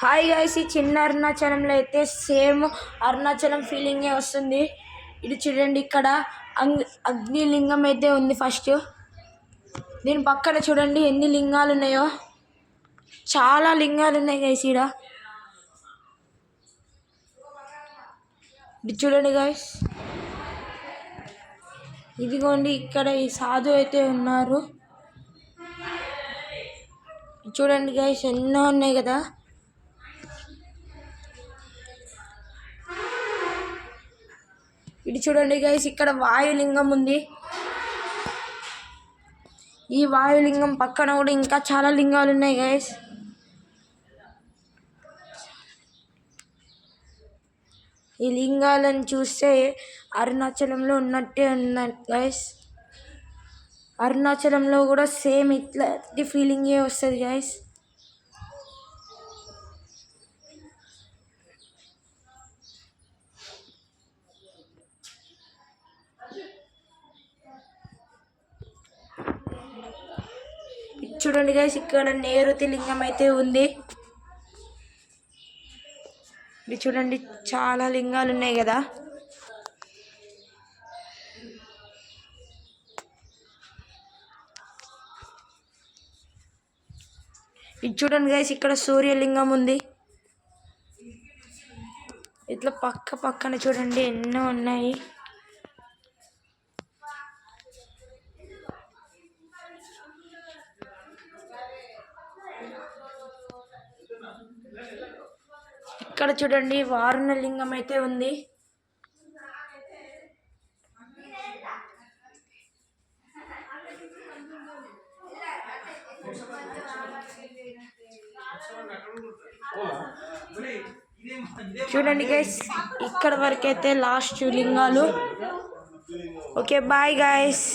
Hi guys, ఈ చిన్న అరుణాచలంలో అయితే సేమ్ అరుణాచలం ఫీలింగే వస్తుంది. ఇది చూడండి, ఇక్కడ అగ్నిలింగం అయితే ఉంది. ఫస్ట్ దీని పక్కన చూడండి ఎన్ని లింగాలు ఉన్నాయో. చాలా లింగాలు ఉన్నాయి గైస్. ఇది చూడండి గైస్, ఇదిగోండి ఇక్కడ ఈ సాధు అయితే ఉన్నారు. చూడండి గైస్, ఎన్నో ఉన్నాయి కదా. ఇది చూడండి గైస్, ఇక్కడ వాయులింగం ఉంది. ఈ వాయులింగం పక్కన కూడా ఇంకా చాలా లింగాలు ఉన్నాయి గైస్. ఈ లింగాలను చూస్తే అరుణాచలంలో ఉన్నట్టే ఉన్నాయి గైస్. అరుణాచలంలో కూడా సేమ్ ఇట్లాంటి ఫీలింగే వస్తుంది గైస్. చూడండి గైస్, ఇక్కడ నేరుతి లింగం అయితే ఉంది. ఇది చూడండి, చాలా లింగాలు ఉన్నాయి కదా. ఇది చూడండి గైస్, ఇక్కడ సూర్యలింగం ఉంది. ఇట్లా పక్కన చూడండి ఎన్నో ఉన్నాయి. ఇక్కడ చూడండి వారుణ లింగం అయితే ఉంది. చూడండి గైస్, ఇక్కడ వరకైతే లాస్ట్ లింగాలు. Okay, bye guys.